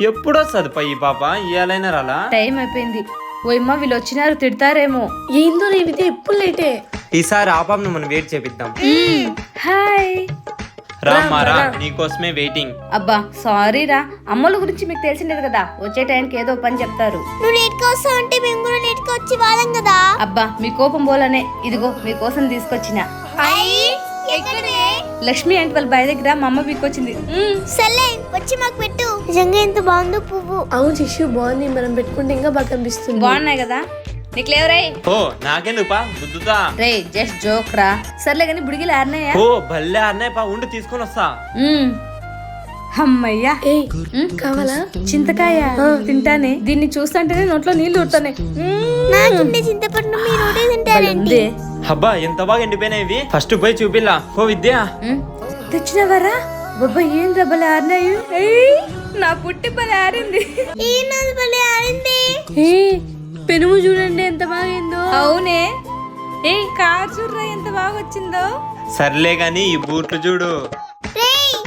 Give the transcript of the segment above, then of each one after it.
ఎప్పుడొస్తుంది పై పాప ఇయాలైనా రాలా? టైం అయిపోయింది. ఓయమ్మ వీళ్ళు వచ్చినారు, తిడతారేమో. ఏందో నీ విధి ఎప్పుడు లేటే. ఈసారి ఆ పాపను మనం వెయిట్ చేపిద్దాం. హాయ్ రామారా నీకోసమే వెయిటింగ్. అబ్బా సారీ రా, అమ్మల గురించి మీకు తెలిసిందే కదా, వచ్చే టైంకి ఏదో పని చెప్తారు. నువ్వు లేట్ గా వస్తావు అంటే మేము కూడా లేట్ గా వచ్చి వాళ్ళం కదా. అబ్బా మీ కోపం పోలనే, ఇదిగో మీకోసం తీసుకొచ్చిన లక్ష్మి అంటే వాళ్ళ బాయ్ దగ్గర మా అమ్మ పీక్కొచ్చింది. సర్లే వచ్చి మాకు పెట్టు. నిజంగా ఎంత బాగుందో పువ్వు. అవును శిష్యు బాగుంది, మనం పెట్టుకుంటే ఇంకా బాగా కనిపిస్తుంది. బాగున్నాయి కదా, నీకు లేవరే? ఓ నాకెందుకు పా గుద్దుతా. రే జస్ట్ జోక్ రా. సర్లే కానీ బుడిగిలు ఆరినాయా? ఓ భలే అన్నయ్య పా, ఉండి తీసుకొని వస్తా. అమ్మయ్యా. ఏయ్ కావాలా? చింతకాయ తింటానే, దీన్ని చూస్తుంటేనే నోట్లో నీళ్లు ఊరుతున్నాయి. నాకిండే చింతపండు మీరు ఒకటే తింటారేంటి? అబ్బా ఎంత బాగా ఎండిపోయినాయి. ఫస్ట్ పోయి చూపిల్లా. ఓ విద్య తెచ్చినవరా? బాబా ఏం రబ్బలే ఆరినాయి. నా పుట్టి పని ఆరింది. పెనుము చూడండి ఎంత బాగైందో. అవునే. ఏ కార్ చూడరా ఎంత బాగా వచ్చిందో. సర్లే గాని ఈ బూట్లు చూడు. రేయ్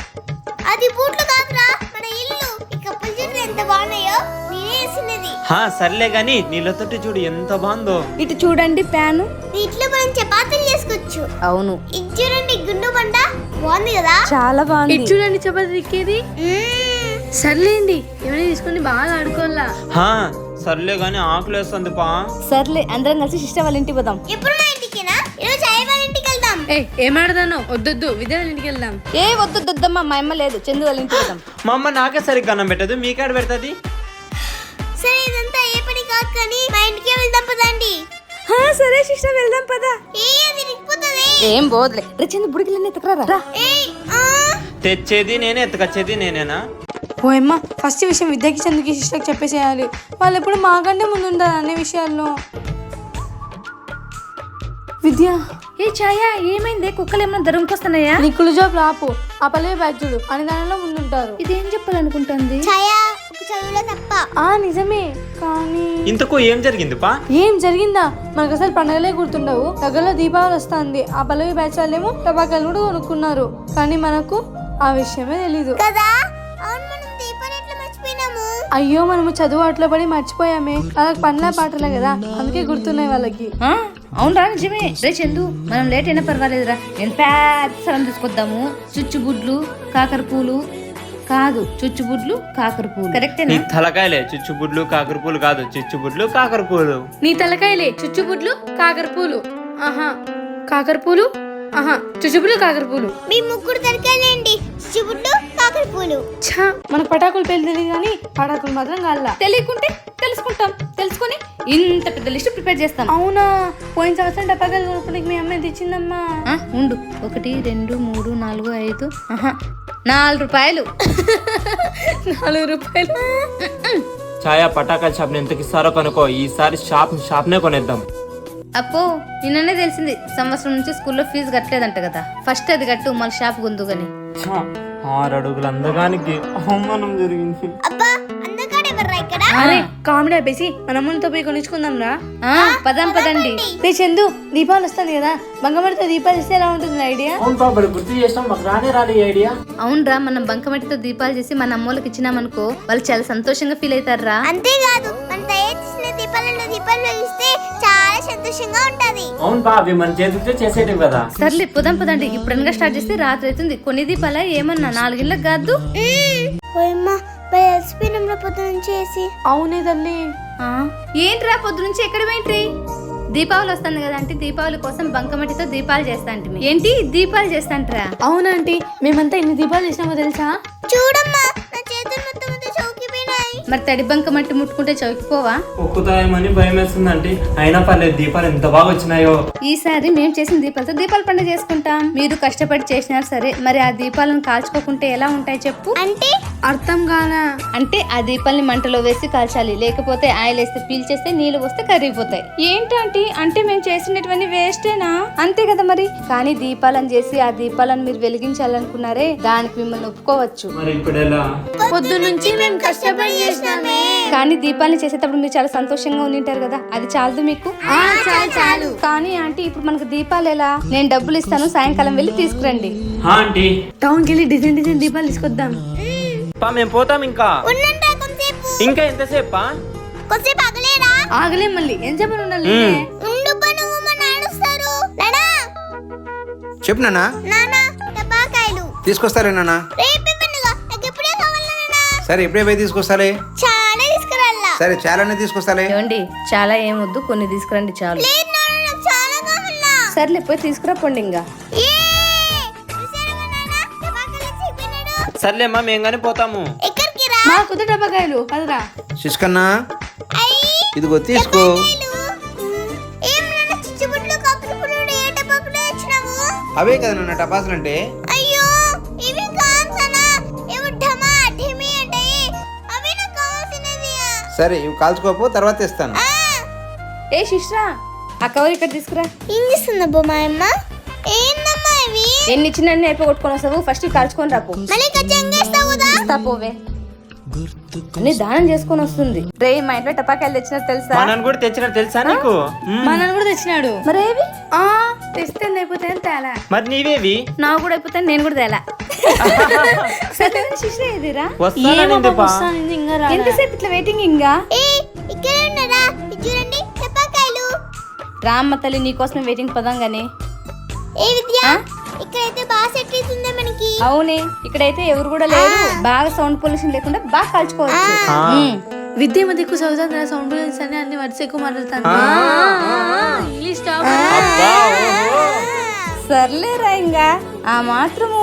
అది బూట్లు కాదురా, మన ఇల్లు. ఈ కప్పులు చూడు ఎంత బాగున్నాయో, నేనే వేసినది. హా సర్లే గాని నీళ్ళతోటి చూడు ఎంత బాగుందో. ఇటు చూడండి ప్యాను. వీటిలో మనం చపాతీలు చేసుకోవచ్చు. అవును. ఇది చూడండి గుండు బండ, బాగుంది కదా. చాలా బాగుంది. ఇటు చూడండి చపాతీ ఎక్కేది. సర్లేండి ఏమైనా తీసుకొని బాగా ఆడుకోవాలా. హా సర్లే గాని ఆకులు వేస్తుంది పా. సర్లే అందరం కలిసి సిస్టర్ వాళ్ళ ఇంటికి పోదాం. ఎప్పుడు నా ఇంటికేనా? ఈరోజు చాయ్ వాళ్ళ ఇంటికి వెళ్దాం. ఏమాడదానో వద్దొద్దు, విద్య వాళ్ళ ఇంటికి వెళ్దాం. ఏ వద్దొద్దమ్మా, మా అమ్మ లేదు, చందు వాళ్ళ ఇంటికి పోదాం. మా అమ్మ నాకే సరిగ్గా అన్నం పెట్టదు, మీకాడ పెడతది. సరే ఇదంతా ఏ పని కాదు కానీ మా ఇంటికే వెళ్దాం పదండి. సరే సిస్టర్ వెళ్దాం పదా. అది రిక్కిపోతుంది. ఏం బోదులే. రే చందు బుడిగిలన్నీ ఎత్తకరా. తెచ్చేది నేనే ఎత్తుకొచ్చేది నేనేనా? ఓ అమ్మ, ఫస్ట్ విషయం విద్యకి చందుకి సిస్టర్కి చెప్పేసేయాలి. వాళ్ళు ఎప్పుడు మాకంటే ముందు ఉంటారు అన్ని విషయాల్లో. విద్య ఏ ఛాయా ఏమైంది? కుక్కలు ఏమైనా దొరుకుకొస్తున్నాయా? నీకులు జాబ్ రాపు, ఆ పల్లవి బ్యాచ్ చూడు అని దానిలో ముందుంటారు. ఇదేం చెప్పాలనుకుంటుంది? ఛాయా ఒక చదువులో తప్ప. నిజమే కానీ ఇంతకు ఏం జరిగింది పా? ఏం జరిగిందా? మనకు అసలు పండగలే గుర్తుండవు. దగ్గరలో దీపావళి వస్తుంది. ఆ పల్లవి బ్యాచ్ వాళ్ళేమో టపాకాయలు కూడా కొనుక్కున్నారు, కానీ మనకు ఆ విషయమే తెలీదు కదా. అవును, మనం దీపాలు ఎట్లా మర్చిపోయినాము? అయ్యో మనము చదువు అట్లా పడి మర్చిపోయామే. వాళ్ళకి పనుల పాటలే కదా, అందుకే గుర్తున్నాయి వాళ్ళకి. అవునరా నిజమే. రే చందు మనం లేట్ అయినా పర్వాలేదురా, నేను పెద్ద సరం తీసుకొద్దాము. చుచ్చుబుడ్లు కాకర పూలు కాదు, చుచ్చుబుడ్లు కాకర పూలు. కరెక్టేనా? నీ తలకాయలే చుచ్చుబుడ్లు కాకర పూలు కాదు, చుచ్చుబుడ్లు కాకర పూలు. నీ తలకాయలే చుచ్చుబుడ్లు కాకర పూలు. కాకర పూలు. చుచ్చుబుడ్లు కాకర పూలు. మీ ముగ్గురు తలకాయలేండి, చుచ్చుబుడ్లు కాకర పూలు. మనకు పటాకులు పేర్లు తెలియదు కానీ పటాకులు మాత్రం కాల్లా. తెలియకుంటే తెలుసుకుంటాం, తెలుసుకొని ఇంత పెద్ద లిస్ట్ ప్రిపేర్ చేస్తాం. అవునా? పోయిన సంవత్సరం టపాకాయలు కొనుక్కోడానికి మీ అమ్మాయి తెచ్చిందమ్మా. ఉండు 1 2 3 4 5 4 రూపాయలు. 4 రూపాయలు. ఛాయా పటాకాల షాప్ ఎంతకి ఇస్తారో కనుకో, ఈసారి షాప్నే కొనేద్దాం. అప్పో నిన్ననే తెలిసింది, సంవత్సరం నుంచి స్కూల్లో ఫీజు కట్టలేదంట కదా. ఫస్ట్ అది కట్టు, మళ్ళీ షాప్ గుందు గాని. 6 అడుగుల అందగానికి అవమానం జరిగింది. అబ్బా అందగాడు ఎవర్రా ఇక్కడ? అరే కామెడీ ఆపేసి మన అమ్మతో పోయి కొనుక్కుందాం రా. పదండి. రే చందు, దీపావళి వస్తుంది కదా, బంగమడితో దీపాలు ఇస్తే ఎలా ఉంటుంది ఐడియా? అవును పాపడు గుర్తు చేస్తాం, మాకు రాని ఐడియా. అవునరా, మనం బంకమట్టితో దీపాలు చేసి మన అమ్మోళ్ళకి ఇచ్చినామనుకో, వాళ్ళు చాలా సంతోషంగా ఫీల్ అవుతారా. అంతేకాదు మనం తయారు చేసిన దీపాలలో దీపాలు వెలిగిస్తే చాలా సంతోషంగా ఉంటది. అవును పా, అవి మన చేతితో చేసేటివి కదా. సర్లే పదండి. ఇప్పుడనగా స్టార్ట్ చేస్తే రాత్రి అవుతుంది. కొన్ని దీపాల ఏమన్నా 4 ఇళ్ళకి కాదు. అవునే తల్లి. ఏంట్రా పొద్దు నుంచి ఎక్కడ పోయింట్రీ? దీపావళి వస్తుంది కదా అంటే దీపావళి కోసం బంకమట్టితో దీపాలు చేస్తా అంటే ఏంటి దీపాలు చేస్తాంట్రా? అవునంటీ, మేమంతా ఎన్ని దీపాలు చేసినామో తెలుసా? చూడమ్మా నా చేతులు మొత్తం చౌకిపోయినాయి. మరి తడి బంకమట్టి ముట్టుకుంటే చౌకిపోవా? ఒక్కుతాయేమని భయం వేస్తుందంటే, అయినా పర్లేదు దీపాలు ఎంత బాగా వచ్చినాయో. ఈసారి మేము చేసిన దీపాలతో దీపాల పండుగ చేసుకుంటాం. మీరు కష్టపడి చేసినారు సరే, మరి ఆ దీపాలను కాల్చుకోకుంటే ఎలా ఉంటాయి చెప్పు? అంటే అర్థం కానా? అంటే ఆ దీపాలని మంటలో వేసి కాల్చాలి, లేకపోతే ఆయిల్ వేస్తే పీల్చేస్తే నీళ్లు వస్తే కరిగిపోతాయి. ఏంటంటే అంటే మేము చేసినటువంటి వేస్టేనా? అంతే కదా మరి. కానీ దీపాలను చేసి ఆ దీపాలను మీరు వెలిగించాలనుకున్నారే, దానికి మిమ్మల్ని ఒప్పుకోవచ్చు. మరి ఇప్పుడు ఎలా? పొద్దు నుంచి మేము కష్టపడి చేసినామే. కానీ దీపాలని చేసేటప్పుడు మీరు చాలా సంతోషంగా ఉండింటారు కదా, అది చాలదు మీకు? చాలు. కానీ ఆంటీ ఇప్పుడు మనకు దీపాలు ఎలా? నేను డబ్బులు ఇస్తాను, సాయంకాలం వెళ్ళి తీసుకురండి. ఆంటీ టౌన్కి వెళ్ళి డిజైన్ దీపాలు తీసుకొద్దాం. మేము పోతాం ఇంకా. ఉన్నంత ఇంకా ఎంతసేపా? కొద్దిసేపు ఆగలేరా? ఆగలే మళ్ళీ ఏం చెప్పని ఉండాలి ఉండు పనుగు మన నడుస్తారు. నానా చెప్పు నాన్న. నానా టపాకాయలు తీసుకొస్తాలే నాన్న. రేపే పండుగ నాకు ఎప్పుడే కావాలి నానా. సరే ఎప్పుడే పోయి తీసుకొస్తాలే. చాలా తీసుకురాలా. సరే చాలానే తీసుకొస్తాలే. ఏమండి చాలా ఏమొద్దు, కొన్ని తీసుకురండి చాలు. లేదు నానా నాకు చాలా కావాలా. సర్లే పోయి తీసుకురా పండి ఇంకా. ఏ చూసారా నానా టపాకాయలు చెప్పినాడు. సర్లేమ్మా మేము కానీ పోతాము. ఎక్కడికి రా? మా కొత్త టపాకాయలు పదరా. శిష్కన్నా అయ్యి ఇదిగో తీసుకో. ఏం నాన్న చిచ్చుబుడ్లు కాకులు ఏ టపాకులు వచ్చినావు? అవే కదా నాన్న టపాసులు అంటే. అయ్యో ఇవి కాదు నాన్న, ఇవి ఢమా ఢిమి అంటే అవి నాకు కావాల్సినవి. సరే ఇవి కాల్చుకోపో, తర్వాత ఇస్తాను. ఏ శిష్రా ఆ కవర్ ఇక్కడ తీసుకురా. ఏం చేస్తుందబ్బా మా అమ్మ? ఏందమ్మా ఇవి? ఎన్ని చిన్న అయిపోగొట్టుకొని వస్తావు, ఫస్ట్ కాల్చుకొని రాపో. మళ్ళీ ఖచ్చితంగా కదా? ఇస్తా పోవే, అన్ని దానం చేసుకొని వస్తుంది. రే మా ఇంట్లో టపాకాయలు తెచ్చినట్టు తెలుసా? మా నాన్న కూడా తెచ్చినట్టు తెలుసా నీకు? మా నాన్న కూడా తెచ్చినాడు. మరేవి తెస్తే అయిపోతే తేలా. మరి నీవేవి? నా కూడా అయిపోతే నేను కూడా తేలా. సరే శిష్రా ఏదిరా? వస్తానండి. ఇంకా రా. ఎంతసేపు ఇట్లా వెయిటింగ్ ఇంకా? ఏ ఇక్కడ ఉన్నారా? ఇది చూడండి టపాకాయలు. రామ్మ తల్లి నీకోసమే వెయిటింగ్ పదాం గానీ. ఏ విద్య ఇక్కడైతే బాగా సెట్ అవుతుంది మనకి. అవునే, ఇక్కడైతే ఎవరు కూడా లేరు, బాగా సౌండ్ పొల్యూషన్ లేకుండా బాగా కాల్చుకోవచ్చు. విద్య మధ్య ఎక్కువ చదువుతాను, సౌండ్ పొల్యూషన్ అని అన్ని వర్డ్స్ ఎక్కువ మాట్లాడతాను. English top. సర్లేరా ఇంకా ఆ మాత్రము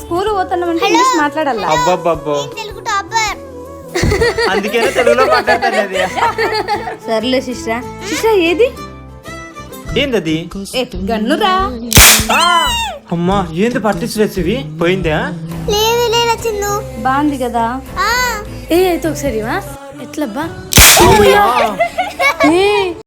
స్కూల్ పోతున్నామంటే ఇంగ్లీష్ మాట్లాడాలా? అబ్బబ్బబ్బో, తెలుగు టాపర్. అందుకేనే తెలుగులో మాట్లాడతాను. అది సర్లే శిష్రా. శిష్రా ఏది? ఏందది? ఏ గన్నురా. అమ్మా ఏంది పట్టించు ఇవి పోయిందా? లేదు లేదా చిందు. బాగుంది కదా. ఏ అయితే ఒకసారి ఎట్లబ్బా?